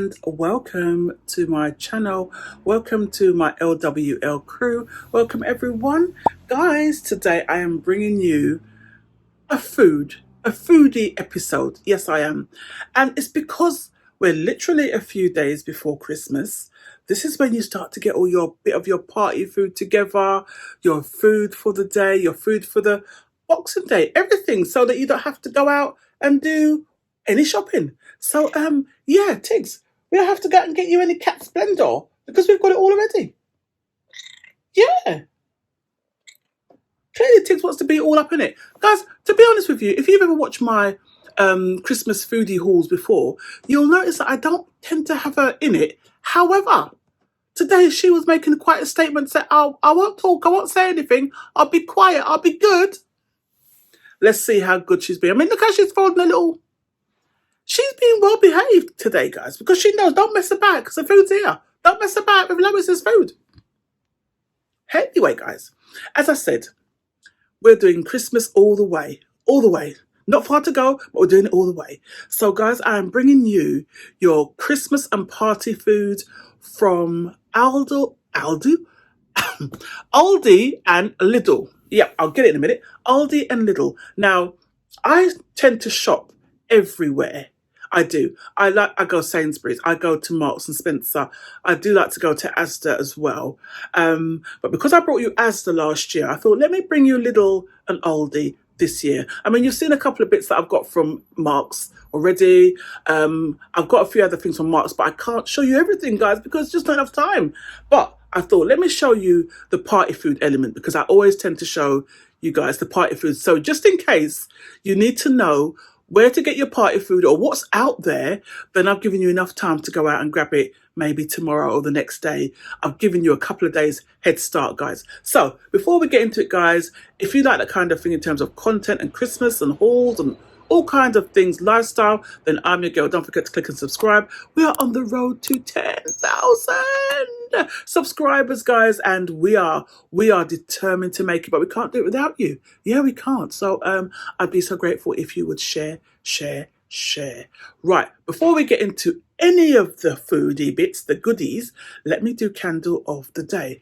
and welcome to my channel. Welcome to my LWL crew. Welcome everyone. Guys, today I am bringing you a foodie episode. Yes, I am. And it's because we're literally a few days before Christmas. This is when you start to get all your bit of your party food together, your food for the day, your food for the Boxing Day, everything, so that you don't have to go out and do any shopping. So yeah, Tiggs, we don't have to go out and get you any cat splendor because we've got it all already. Yeah. Clearly Tiggs wants to be all up in it. Guys, to be honest with you, if you've ever watched my Christmas foodie hauls before, you'll notice that I don't tend to have her in it. However, today she was making quite a statement, said, oh, I won't talk, I won't say anything, I'll be quiet, I'll be good. Let's see how good she's been. I mean, look how she's folding a little... She's being well behaved today, guys, because she knows don't mess about because the food's here. Don't mess about with Loise's food. Anyway, guys, as I said, we're doing Christmas all the way. All the way. Not far to go, but we're doing it all the way. So, guys, I'm bringing you your Christmas and party food from Aldi and Lidl. Yeah, I'll get it in a minute. Aldi and Lidl. Now, I tend to shop everywhere. I do. I go Sainsbury's. I go to Marks and Spencer. I do like to go to Asda as well. But because I brought you Asda last year, I thought, let me bring you Lidl and Aldi this year. I mean, you've seen a couple of bits that I've got from Marks already. I've got a few other things from Marks, but I can't show you everything, guys, because there's just not enough time. But I thought, let me show you the party food element, because I always tend to show you guys the party food. So just in case you need to know where to get your party food or what's out there, then I've given you enough time to go out and grab it maybe tomorrow or the next day. I've given you a couple of days head start, guys. So before we get into it, guys, if you like that kind of thing in terms of content and Christmas and hauls and all kinds of things, lifestyle, then I'm your girl. Don't forget to click and subscribe. We are on the road to 10,000 subscribers, guys, and we are determined to make it, but we can't do it without you. Yeah, we can't. So I'd be so grateful if you would share. Right, before we get into any of the foodie bits, the goodies, let me do candle of the day.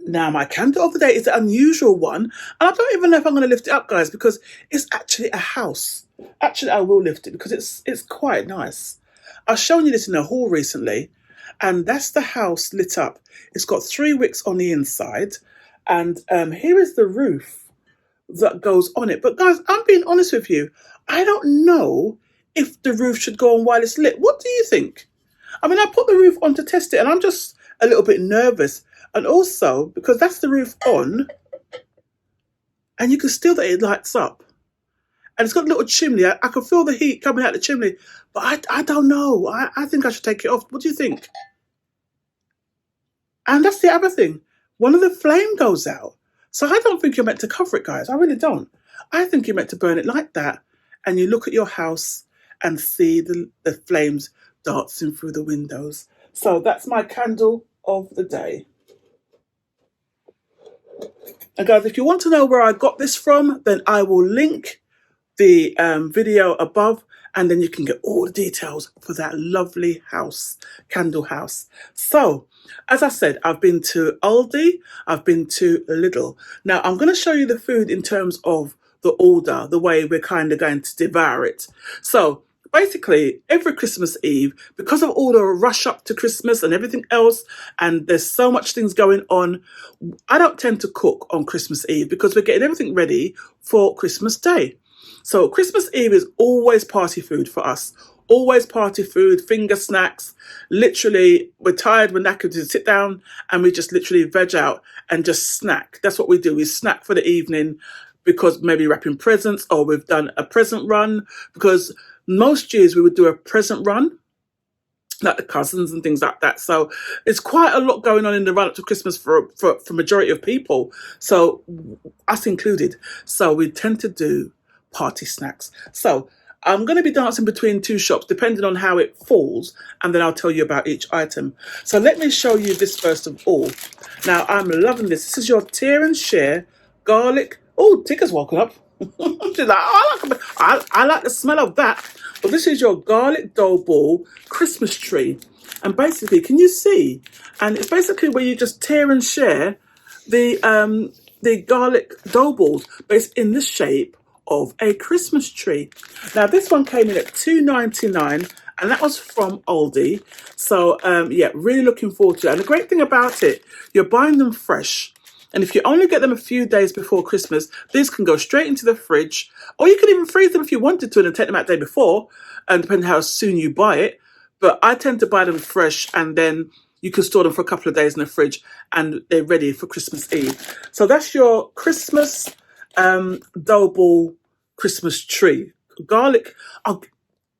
Now, my candle of the day is an unusual one, and I don't even know if I'm going to lift it up, guys, because it's actually a house. Actually, I will lift it because it's quite nice. I've shown you this in a haul recently, and that's the house lit up. It's got 3 wicks on the inside, and here is the roof that goes on it. But, guys, I'm being honest with you. I don't know if the roof should go on while it's lit. What do you think? I mean, I put the roof on to test it, and I'm just a little bit nervous. And also, because that's the roof on, and you can still that it lights up. And it's got a little chimney. I can feel the heat coming out the chimney. But I don't know. I think I should take it off. What do you think? And that's the other thing. One of the flame goes out. So I don't think you're meant to cover it, guys. I really don't. I think you're meant to burn it like that. And you look at your house and see the flames dancing through the windows. So that's my candle of the day. And guys, if you want to know where I got this from, then I will link the video above, and then you can get all the details for that lovely house, candle house. So, as I said, I've been to Aldi, I've been to Lidl. Now, I'm going to show you the food in terms of the order, the way we're kind of going to devour it. So, basically, every Christmas Eve, because of all the rush up to Christmas and everything else, and there's so much things going on, I don't tend to cook on Christmas Eve because we're getting everything ready for Christmas Day. So Christmas Eve is always party food for us. Always party food, finger snacks. Literally, we're tired, we're knackered to sit down and we just literally veg out and just snack. That's what we do. We snack for the evening because maybe wrapping presents, or we've done a present run, because most years we would do a present run, like the cousins and things like that. So it's quite a lot going on in the run up to Christmas for majority of people. So us included. So we tend to do party snacks. So I'm going to be dancing between 2 shops depending on how it falls, and then I'll tell you about each item. So let me show you this first of all. Now, I'm loving this. This is your tear and share garlic. Oh, Tigger's woken up. She's like, oh, I like the smell of that. But this is your garlic dough ball Christmas tree. And basically, can you see? And it's basically where you just tear and share the garlic dough balls, but it's in the shape of a Christmas tree. Now, this one came in at £2.99, and that was from Aldi. So, yeah, really looking forward to it. And the great thing about it, you're buying them fresh. And if you only get them a few days before Christmas, these can go straight into the fridge, or you can even freeze them if you wanted to and then take them out the day before, and depending how soon you buy it. But I tend to buy them fresh, and then you can store them for a couple of days in the fridge, and they're ready for Christmas Eve. So that's your Christmas dough ball Christmas tree. Garlic,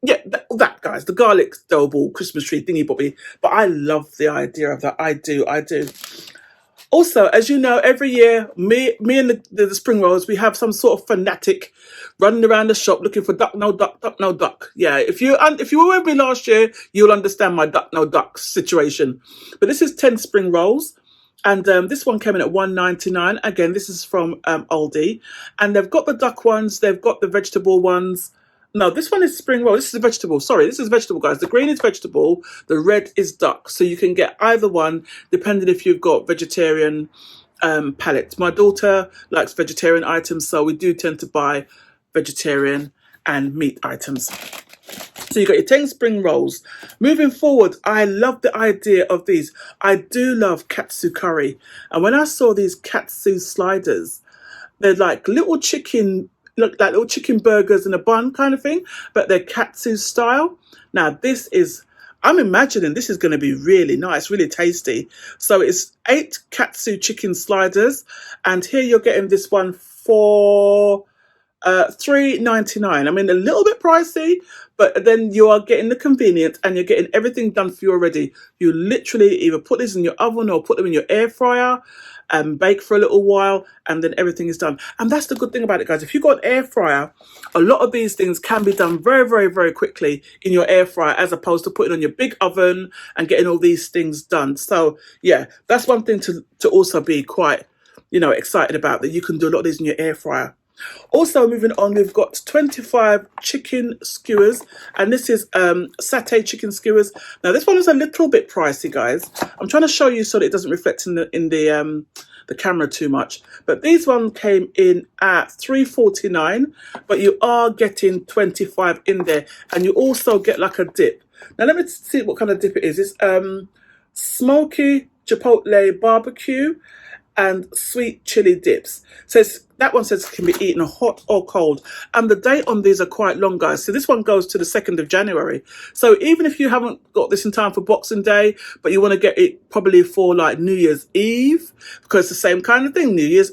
yeah, that guys, the garlic dough ball Christmas tree thingy bobby. But I love the idea of that. I do. Also, as you know, every year, me and the spring rolls, we have some sort of fanatic running around the shop looking for duck, no duck, duck, no duck. Yeah, if you were with me last year, you'll understand my duck, no duck situation. But this is 10 spring rolls. And this one came in at £1.99. Again, this is from Aldi. And they've got the duck ones. They've got the vegetable ones. No, this one is spring roll. This is a vegetable. Sorry, this is vegetable, guys. The green is vegetable. The red is duck. So you can get either one, depending if you've got vegetarian palates. My daughter likes vegetarian items, so we do tend to buy vegetarian and meat items. So you got your 10 spring rolls. Moving forward, I love the idea of these. I do love katsu curry. And when I saw these katsu sliders, they're like little chicken, look like little chicken burgers in a bun kind of thing, but they're katsu style. Now I'm imagining this is going to be really nice, really tasty. So it's 8 katsu chicken sliders, and here you're getting this one for £3.99. I mean, a little bit pricey, but then you are getting the convenience and you're getting everything done for you already. You literally either put this in your oven or put them in your air fryer and bake for a little while, and then everything is done. And that's the good thing about it, guys. If you've got an air fryer, a lot of these things can be done very, very, very quickly in your air fryer, as opposed to putting on your big oven and getting all these things done. So yeah, that's one thing to also be quite, excited about, that you can do a lot of these in your air fryer. Also, moving on, we've got 25 chicken skewers, and this is satay chicken skewers. Now, this one is a little bit pricey, guys. I'm trying to show you so that it doesn't reflect in the camera too much. But these ones came in at £3.49, but you are getting 25 in there, and you also get like a dip. Now, let me see what kind of dip it is. It's smoky chipotle barbecue and sweet chili dips. So that one says it can be eaten hot or cold. And the date on these are quite long, guys. So this one goes to the 2nd of January. So even if you haven't got this in time for Boxing Day, but you want to get it probably for like New Year's Eve, because it's the same kind of thing. New Year's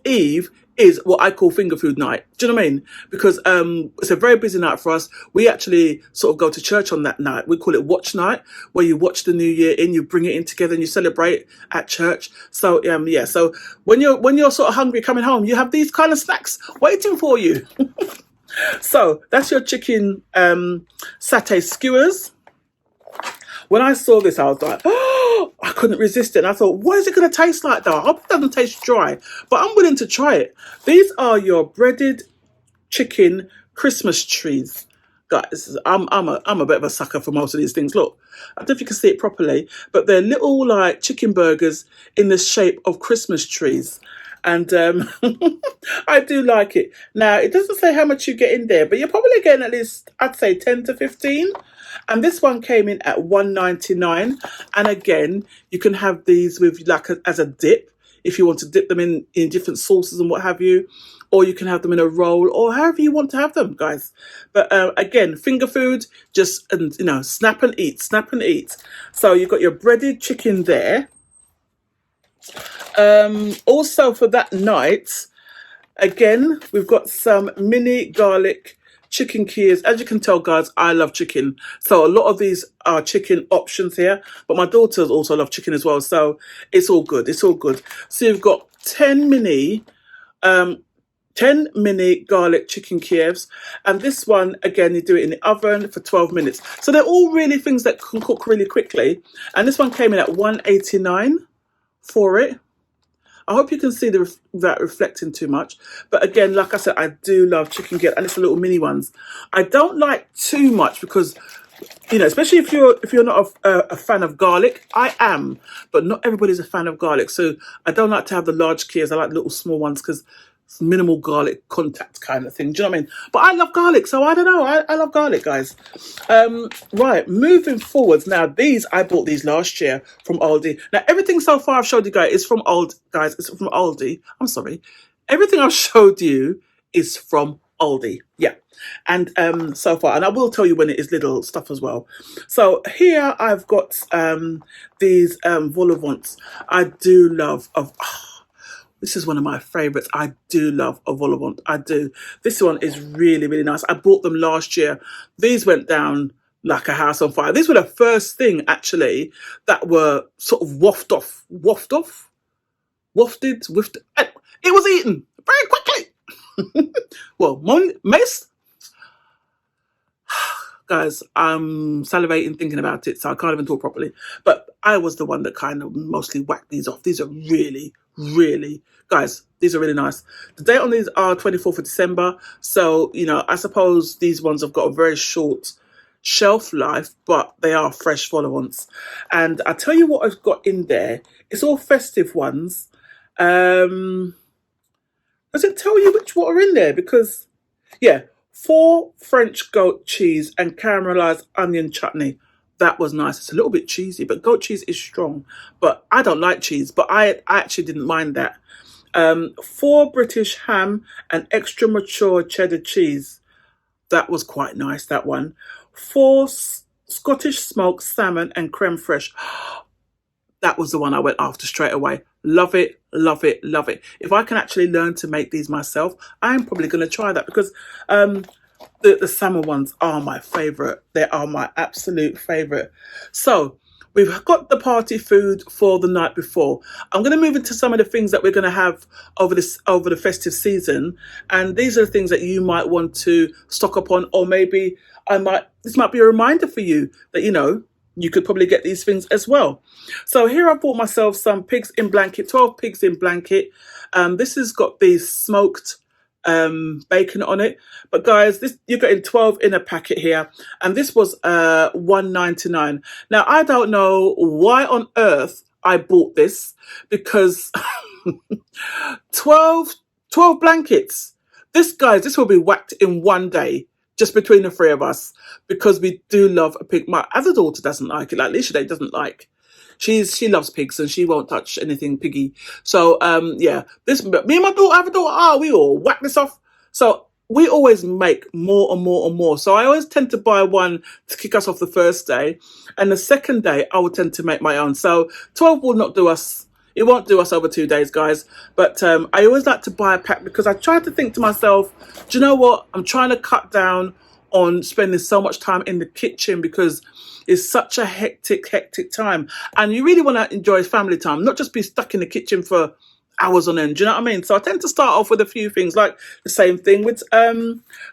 Eve is what I call finger food night. Do you know what I mean? Because it's a very busy night for us. We actually sort of go to church on that night. We call it watch night, where you watch the new year in, you bring it in together and you celebrate at church. So yeah, so when you're sort of hungry coming home, you have these kind of snacks waiting for you. So that's your chicken satay skewers. When I saw this, I was like, oh, I couldn't resist it. And I thought, what is it going to taste like though? I hope it doesn't taste dry, but I'm willing to try it. These are your breaded chicken Christmas trees. Guys, I'm a bit of a sucker for most of these things. Look, I don't know if you can see it properly, but they're little like chicken burgers in the shape of Christmas trees. And I do like it. Now, it doesn't say how much you get in there, but you're probably getting at least, I'd say 10 to 15. And this one came in at £1.99. And again, you can have these with as a dip, if you want to dip them in different sauces and what have you. Or you can have them in a roll, or however you want to have them, guys. But again, finger food, just, snap and eat. So you've got your breaded chicken there. Also for that night, again, we've got some mini garlic chicken keyers. As you can tell, guys, I love chicken. So a lot of these are chicken options here, but my daughters also love chicken as well. So it's all good. So you've got 10 mini garlic chicken keyers. And this one, again, you do it in the oven for 12 minutes. So they're all really things that can cook really quickly. And this one came in at £1.89 for it. I hope you can see that reflecting too much. But again, like I said, I do love chicken gillet, and it's the little mini ones. I don't like too much because, you know, especially if you're not a fan of garlic. I am, but not everybody's a fan of garlic. So I don't like to have the large cubes. I like the little small ones because it's minimal garlic contact kind of thing. Do you know what I mean? But I love garlic, so I don't know. I love garlic, guys. Right, moving forwards. Now, I bought these last year from Aldi. Now, everything so far I've showed you guys is from Aldi. Guys, it's from Aldi. I'm sorry. Everything I've showed you is from Aldi. Yeah. And so far, and I will tell you when it is Lidl stuff as well. So here I've got these vol au vents. I do love this is one of my favourites. I do love a vol au vent. I do. This one is really, really nice. I bought them last year. These went down like a house on fire. These were the first thing, actually, that were sort of wafted. It was eaten very quickly. Well, Mace, guys, I'm salivating thinking about it, so I can't even talk properly. But I was the one that kind of mostly whacked these off. These are really, really, guys, these are really nice. The date on these are 24th of December. So, you know, I suppose these ones have got a very short shelf life, but they are fresh vol au vents. And I tell you what I've got in there. It's all festive ones. Does it tell you what are in there? Because, yeah, 4 French goat cheese and caramelized onion chutney. That was nice. It's a little bit cheesy, but goat cheese is strong. But I don't like cheese, but I actually didn't mind that. 4 British ham and extra mature cheddar cheese. That was quite nice, that one. 4 Scottish smoked salmon and creme fraiche. That was the one I went after straight away. Love it, love it, love it. If I can actually learn to make these myself, I'm probably going to try that because the salmon ones are my favourite. They are my absolute favourite. So we've got the party food for the night before. I'm going to move into some of the things that we're going to have over the festive season. And these are the things that you might want to stock up on, or maybe this might be a reminder for you that, you know, you could probably get these things as well. So here I bought myself some pigs in blanket, 12 pigs in blanket. This has got the smoked bacon on it. But guys, you're getting 12 in a packet here. And this was $1.99. Now, I don't know why on earth I bought this, because 12 blankets. This will be whacked in one day, just between the 3 of us, because we do love a pig. My other daughter doesn't like it. Like Lisha doesn't like. She loves pigs and she won't touch anything piggy. So yeah, me and my daughter, I have a daughter. We all whack this off. So we always make more and more and more. So I always tend to buy one to kick us off the first day, and the second day I will tend to make my own. So 12 will not do us. It won't do us over 2 days, guys. But I always like to buy a pack because I try to think to myself, do you know what? I'm trying to cut down on spending so much time in the kitchen because it's such a hectic time. And you really want to enjoy family time, not just be stuck in the kitchen for hours on end. Do you know what I mean? So I tend to start off with a few things, like the same thing with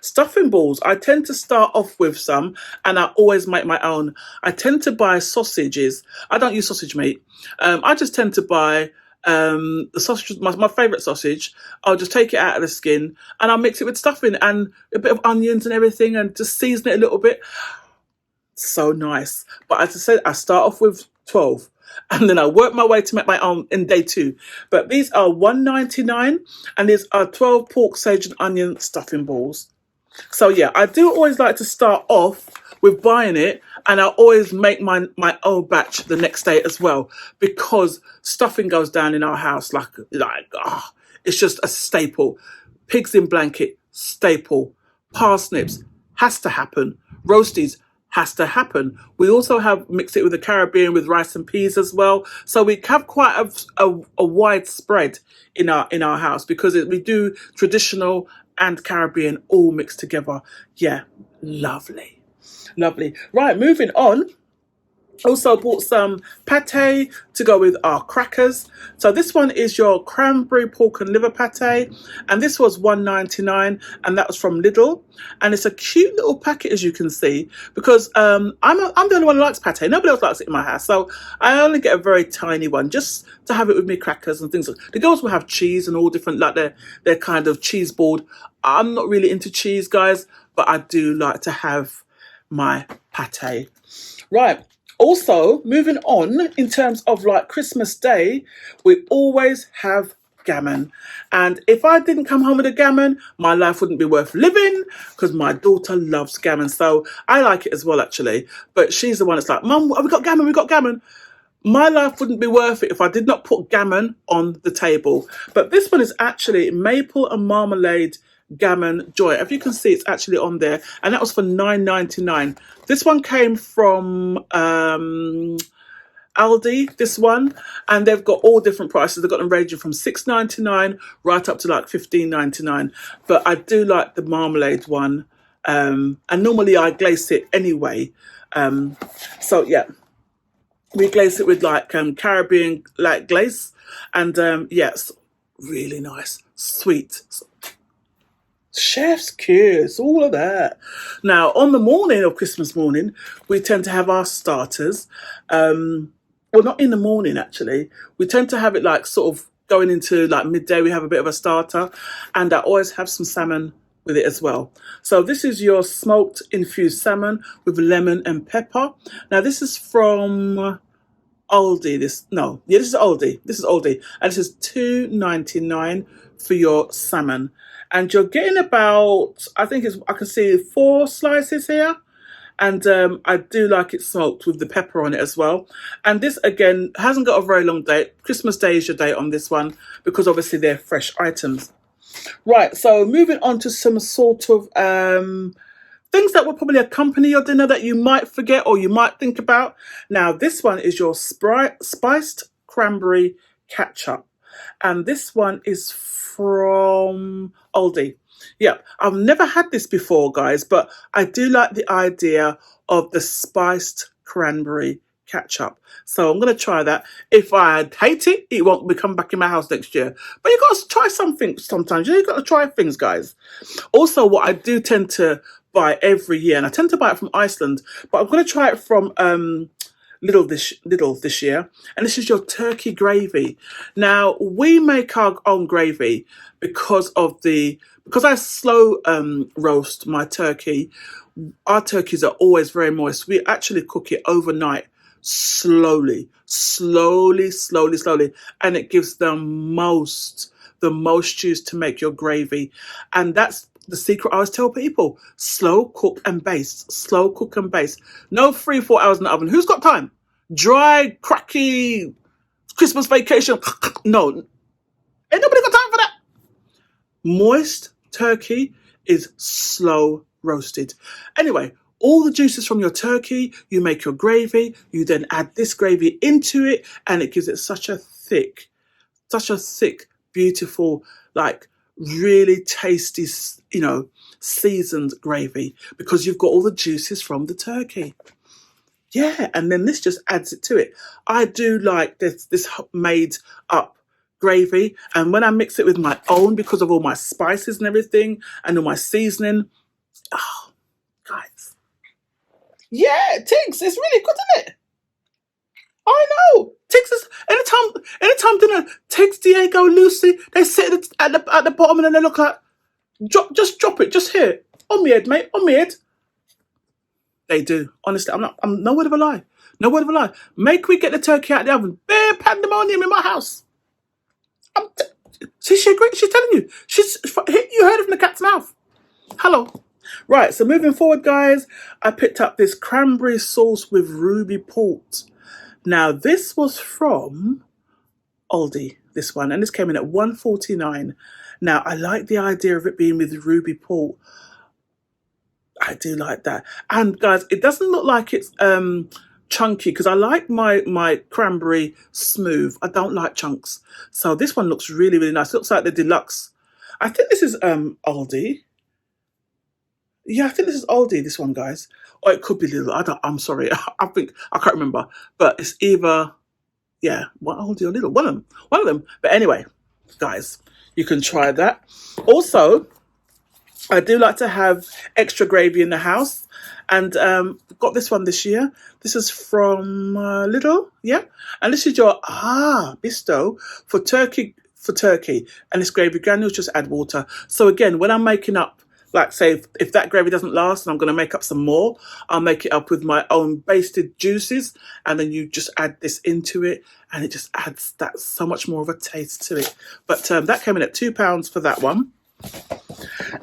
stuffing balls. I tend to start off with some, and I always make my own. I tend to buy sausages. I don't use sausage meat. I just tend to buy the sausage, my favourite sausage. I'll just take it out of the skin and I'll mix it with stuffing and a bit of onions and everything, and just season it a little bit. So nice. But as I said, I start off with 12 and then I work my way to make my own in day 2. But these are $1.99 and these are 12 pork, sage and onion stuffing balls. So yeah, I do always like to start off with buying it, and I always make my own batch the next day as well, because stuffing goes down in our house like it's just a staple. Pigs in blanket, staple. Parsnips has to happen. Roasties has to happen. We also have mixed it with the Caribbean with rice and peas as well. So we have quite a wide spread in our house, because we do traditional and Caribbean all mixed together. Yeah, lovely. Lovely. Right, moving on. Also bought some pate to go with our crackers. So this one is your cranberry pork and liver pate, and this was $1.99, and that was from Lidl. And it's a cute little packet, as you can see, because I'm the only one who likes pate. Nobody else likes it in my house, so I only get a very tiny one just to have it with me crackers and things. The girls will have cheese and all different, like their kind of cheese board. I'm not really into cheese, guys, but I do like to have my pate. Right. Also, moving on in terms of like Christmas Day, we always have gammon. And if I didn't come home with a gammon, my life wouldn't be worth living because my daughter loves gammon. So I like it as well, actually. But she's the one that's like, Mum, we got gammon, we got gammon. My life wouldn't be worth it if I did not put gammon on the table. But this one is actually maple and marmalade gammon joy. If you can see, it's actually on there, and that was for $9.99. This one came from Aldi, this one, and they've got all different prices. They've got them ranging from $6.99 right up to like $15.99. But I do like the marmalade one, and normally I glaze it anyway. So yeah, we glaze it with like Caribbean like glaze, and yes, really nice, sweet. Chef's kiss, all of that. Now, on the morning of Christmas morning, we tend to have our starters. Well, not in the morning, actually. We tend to have it like sort of going into like midday. We have a bit of a starter, and I always have some salmon with it as well. So this is your smoked infused salmon with lemon and pepper. Now, this is from Aldi. This is Aldi. This is Aldi, and this is $2.99 for your salmon. And you're getting about, I can see 4 slices here. And I do like it smoked with the pepper on it as well. And this, again, hasn't got a very long date. Christmas Day is your date on this one because obviously they're fresh items. Right, so moving on to some sort of things that will probably accompany your dinner that you might forget or you might think about. Now, this one is your spiced cranberry ketchup. And this one is from Aldi. Yeah, I've never had this before, guys, but I do like the idea of the spiced cranberry ketchup. So I'm going to try that. If I hate it, it won't be coming back in my house next year. But you got to try something sometimes. You've got to try things, guys. Also, what I do tend to buy every year, and I tend to buy it from Iceland, but I'm going to try it from Lidl this year, and this is your turkey gravy. Now, we make our own gravy because I slow roast my turkey. Our turkeys are always very moist. We actually cook it overnight, slowly, and it gives the most juice to make your gravy. And that's the secret I always tell people: slow cook and baste, slow cook and baste. No 3-4 hours in the oven. Who's got time? Dry, cracky, Christmas vacation. No, ain't nobody got time for that. Moist turkey is slow roasted. Anyway, all the juices from your turkey, you make your gravy, you then add this gravy into it, and it gives it such a thick, beautiful, like really tasty, seasoned gravy because you've got all the juices from the turkey. Yeah, and then this just adds it to it. I do like this made up gravy, and when I mix it with my own, because of all my spices and everything and all my seasoning, oh, guys. Yeah, Tiggs, it's really good, isn't it? I know. Tiggs is anytime dinner, Tiggs, Diego, Lucy, they sit at the bottom and then they look like, drop it, just here. On me head, mate, on me head. They do. Honestly, I'm no word of a lie. No word of a lie. Make we get the turkey out of the oven. Bare pandemonium in my house. See, she agreed. She's telling you. You heard it from the cat's mouth. Hello. Right, so moving forward, guys, I picked up this cranberry sauce with ruby port. Now, this was from Aldi, this one, and this came in at $1.49. Now, I like the idea of it being with ruby port. I do like that. And guys, it doesn't look like it's chunky because I like my cranberry smooth. I don't like chunks. So this one looks really, really nice. It looks like the deluxe. I think this is Aldi. Yeah, I think this is Aldi, this one, guys. or it could be Lidl. I'm sorry. I think I can't remember, but it's either Aldi or Lidl. One of them. But anyway, guys, you can try that. Also, I do like to have extra gravy in the house, and got this one this year. This is from Lidl, yeah, and this is your Bisto for turkey, and this gravy granules. Just add water. So again, when I'm making up, like say if that gravy doesn't last and I'm going to make up some more, I'll make it up with my own basted juices, and then you just add this into it, and it just adds that so much more of a taste to it. But that came in at £2 for that one.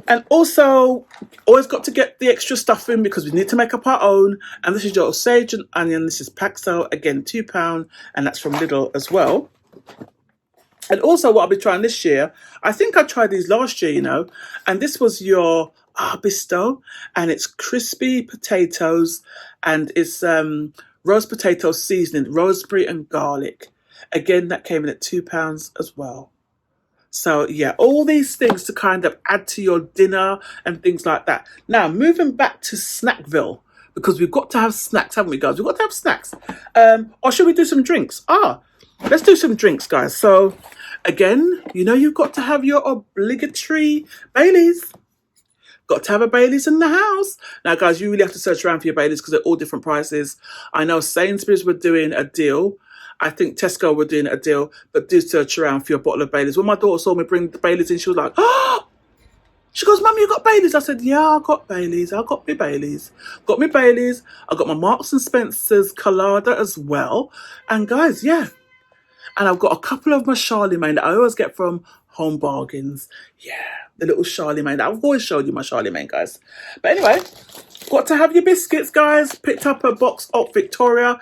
And also, always got to get the extra stuff in because we need to make up our own. And this is your sage and onion. This is Paxel, again £2, and that's from Lidl as well. And also what I'll be trying this year, I think I tried these last year, you know, and this was your Bisto, and it's crispy potatoes, and it's roast potato seasoning, rosemary and garlic. Again, that came in at £2 as well. So yeah, all these things to kind of add to your dinner and things like that. Now, moving back to Snackville, because we've got to have snacks, haven't we, guys? We've got to have snacks. Or should we do some drinks? Let's do some drinks, guys. So again, you know, you've got to have your obligatory Baileys. Got to have a Baileys in the house. Now, guys, you really have to search around for your Baileys because they're all different prices. I know Sainsbury's were doing a deal. I think Tesco were doing a deal, but do search around for your bottle of Baileys. When my daughter saw me bring the Baileys in, she was like, oh! She goes, Mum, you got Baileys? I said, yeah, I got Baileys. I got me Baileys. Got me Baileys. I got my Marks and Spencer's Colada as well. And guys, yeah. And I've got a couple of my Charlemagne that I always get from Home Bargains. Yeah, the little Charlemagne. I've always showed you my Charlemagne, guys. But anyway, got to have your biscuits, guys. Picked up a box of Victoria.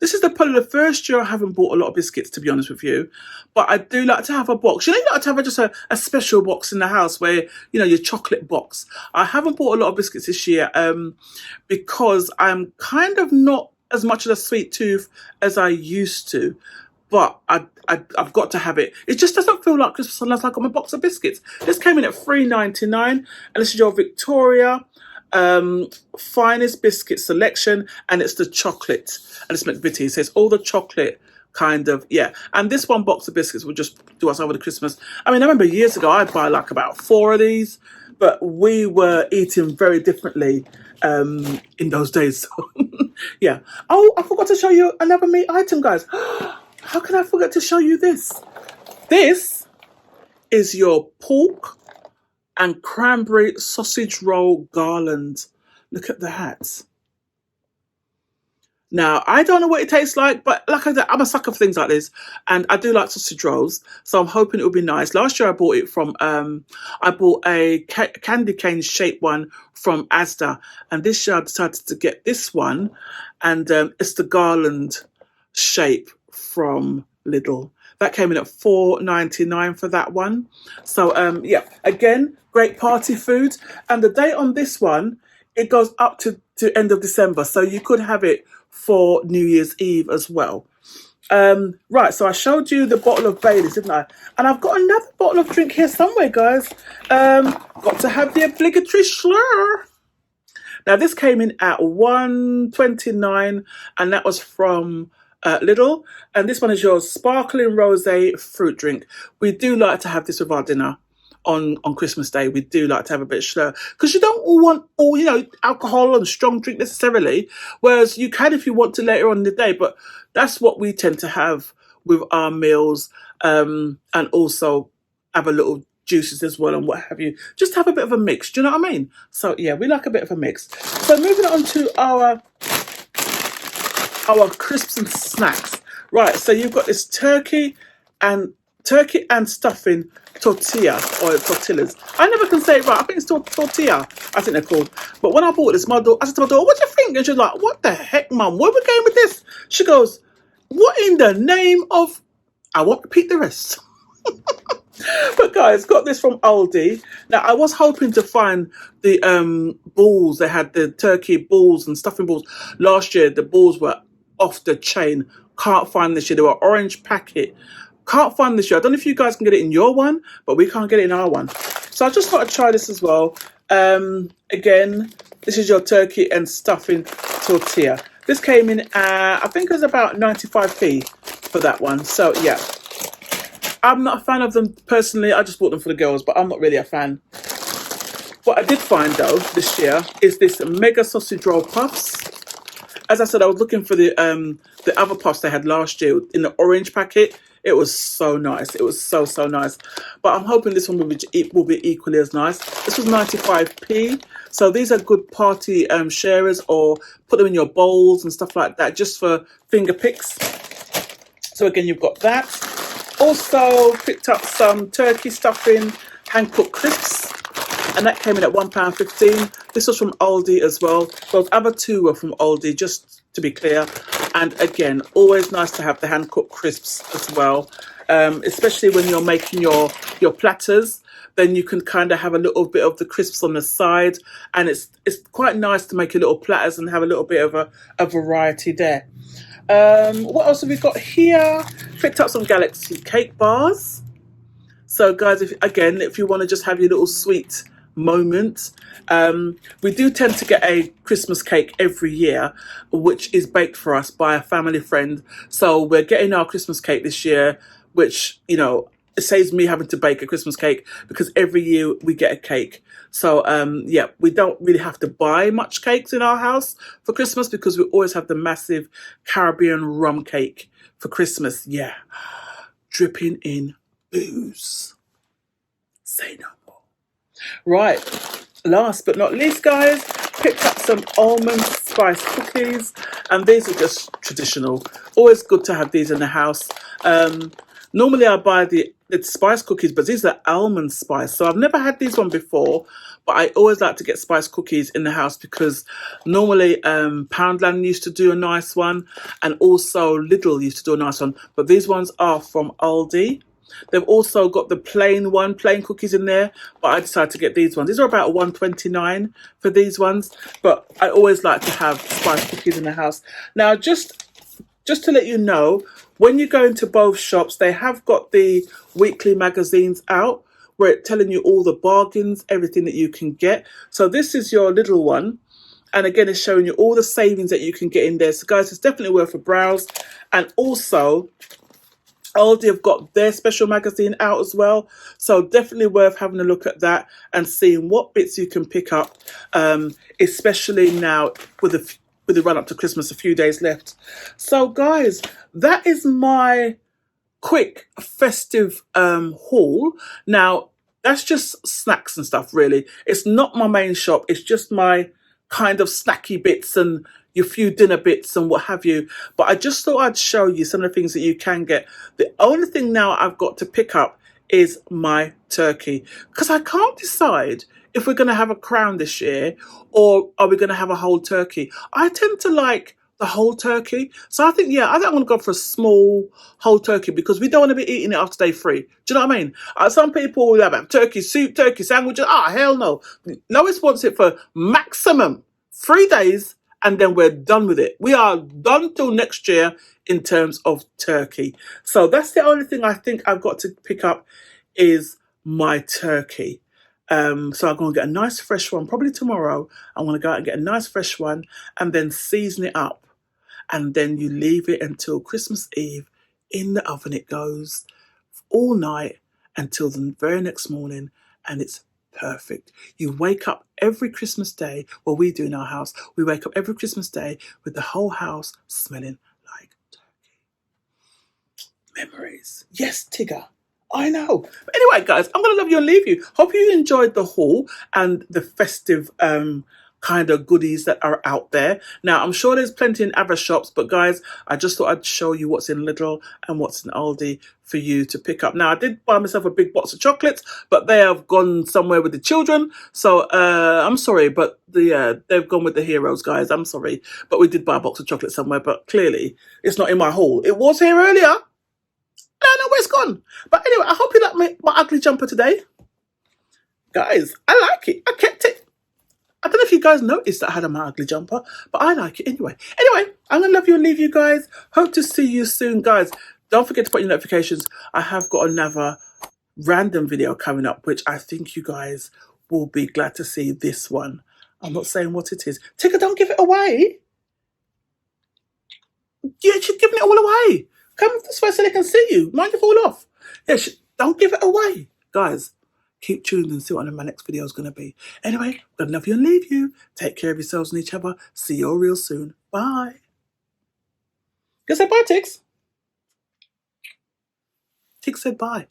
This is probably the first year I haven't bought a lot of biscuits, to be honest with you. But I do like to have a box. You know, you like to have just a special box in the house where, you know, your chocolate box. I haven't bought a lot of biscuits this year because I'm kind of not as much of a sweet tooth as I used to. But I've got to have it. It just doesn't feel like Christmas unless I got my box of biscuits. This came in at £3.99, and this is your Victoria finest biscuit selection, and it's the chocolate, and it's McVitie. So it's all the chocolate kind of, yeah. And this one box of biscuits will just do us over the Christmas. I mean, I remember years ago I'd buy like about 4 of these, but we were eating very differently in those days. So yeah. Oh, I forgot to show you another meat item, guys. How can I forget to show you this? This is your pork and cranberry sausage roll garland. Look at that. Now, I don't know what it tastes like, but like I said, I'm a sucker for things like this, and I do like sausage rolls, so I'm hoping it will be nice. Last year I bought it from, I bought a candy cane shaped one from Asda, and this year I decided to get this one, and it's the garland shape from Lidl. That came in at £4.99 for that one. So yeah, again, great party food. And the date on this one, it goes up to end of December. So you could have it for New Year's Eve as well. Right, so I showed you the bottle of Baileys, didn't I? And I've got another bottle of drink here somewhere, guys. Got to have the obligatory Schlur. Now, this came in at £1.29, and that was from Lidl, and this one is your sparkling rosé fruit drink. We do like to have this with our dinner on Christmas Day. We do like to have a bit of Schlur because you don't want all, you know, alcohol and strong drink necessarily, whereas you can if you want to later on in the day. But that's what we tend to have with our meals, and also have a little juices as well and what have you. Just have a bit of a mix. Do you know what I mean? So yeah, we like a bit of a mix. So moving on to our crisps and snacks. Right, so you've got this turkey and stuffing tortilla or tortillas. I never can say it right. I think it's tortilla, I think they're called. But when I bought this, I said to my daughter, what do you think? And she was like, what the heck, Mum? Where are we going with this? She goes, what in the name of... I won't repeat the rest. But guys, got this from Aldi. Now, I was hoping to find the balls. They had the turkey balls and stuffing balls. Last year, the balls were off the chain. Can't find this year. They were orange packet. Can't find this year. I don't know if you guys can get it in your one, but we can't get it in our one. So I just thought I'd try this as well. Again, This is your turkey and stuffing tortilla. This came in, I think it was about 95p for that one. So yeah, I'm not a fan of them personally. I just bought them for the girls, but I'm not really a fan. What I did find though this year is this mega sausage roll puffs. As I said, I was looking for the other puffs they had last year in the orange packet. It was so nice. It was so nice. But I'm hoping this one will be equally as nice. This was 95p. So these are good party sharers, or put them in your bowls and stuff like that, just for finger picks. So again, you've got that. Also picked up some turkey stuffing hand cooked crisps, and that came in at £1.15. This was from Aldi as well. Those other two were from Aldi, just to be clear. And again, always nice to have the hand cooked crisps as well, especially when you're making your platters. Then you can kind of have a little bit of the crisps on the side, and it's quite nice to make your little platters and have a little bit of a variety there. What else have we got here? Picked up some Galaxy cake bars. So guys, if you want to just have your little sweet moment, we do tend to get a Christmas cake every year, which is baked for us by a family friend. So we're getting our Christmas cake this year, which, you know, it saves me having to bake a Christmas cake, because every year we get a cake. So yeah, we don't really have to buy much cakes in our house for Christmas, because we always have the massive Caribbean rum cake for Christmas. Yeah, dripping in booze. Say no more. Right, last but not least, guys, picked up some almond spice cookies, and these are just traditional. Always good to have these in the house. Normally I buy the spice cookies, but these are almond spice. So I've never had these one before, but I always like to get spice cookies in the house, because normally Poundland used to do a nice one, and also Lidl used to do a nice one. But these ones are from Aldi. They've also got the plain cookies in there, but I decided to get these ones. These are about $1.29 for these ones, but I always like to have spice cookies in the house. Now, just to let you know, when you go into both shops, they have got the weekly magazines out, where it's telling you all the bargains, everything that you can get. So this is your little one. And again, it's showing you all the savings that you can get in there. So guys, it's definitely worth a browse. And also, Aldi have got their special magazine out as well. So definitely worth having a look at that and seeing what bits you can pick up, especially now with the run up to Christmas, a few days left. So guys, that is my quick festive haul. Now, that's just snacks and stuff, really. It's not my main shop. It's just my kind of snacky bits and your few dinner bits and what have you. But I just thought I'd show you some of the things that you can get. The only thing now I've got to pick up is my turkey, because I can't decide if we're going to have a crown this year or are we going to have a whole turkey. I tend to like the whole turkey. So I think I'm going to go for a small whole turkey, because we don't want to be eating it after day 3. Do you know what I mean? Some people will have turkey soup, turkey sandwiches. Hell no. Lois wants it for maximum 3 days, and then we're done with it. We are done till next year in terms of turkey. So that's the only thing I think I've got to pick up is my turkey. So I'm going to get a nice fresh one, probably tomorrow. I'm going to go out and get a nice fresh one and then season it up. And then you leave it until Christmas Eve. In the oven it goes all night until the very next morning, and it's perfect. You wake up every Christmas day, well, we do in our house, we wake up every Christmas day with the whole house smelling like turkey. Memories. Yes, Tigger. I know. But anyway, guys, I'm going to love you and leave you. Hope you enjoyed the haul and the festive kind of goodies that are out there. Now, I'm sure there's plenty in other shops, but guys, I just thought I'd show you what's in Lidl and what's in Aldi for you to pick up. Now, I did buy myself a big box of chocolates, but they have gone somewhere with the children. So I'm sorry, but they've gone with the heroes, guys. I'm sorry. But we did buy a box of chocolate somewhere, but clearly it's not in my haul. It was here earlier. I don't know where it's gone. But anyway, I hope you like my ugly jumper today. Guys, I like it. I kept it. I don't know if you guys noticed that I had a ugly jumper, but I like it anyway. Anyway, I'm going to love you and leave you guys. Hope to see you soon, guys. Don't forget to put your notifications. I have got another random video coming up, which I think you guys will be glad to see this one. I'm not saying what it is. Tigger, don't give it away. Yeah, she's giving it all away. Come this way so they can see you. Mind you fall off. Yeah, don't give it away. Guys, keep tuned and see what my next video is going to be. Anyway, I'm going to love you and leave you. Take care of yourselves and each other. See you all real soon. Bye. Go say bye, Tiggs. Tiggs said bye.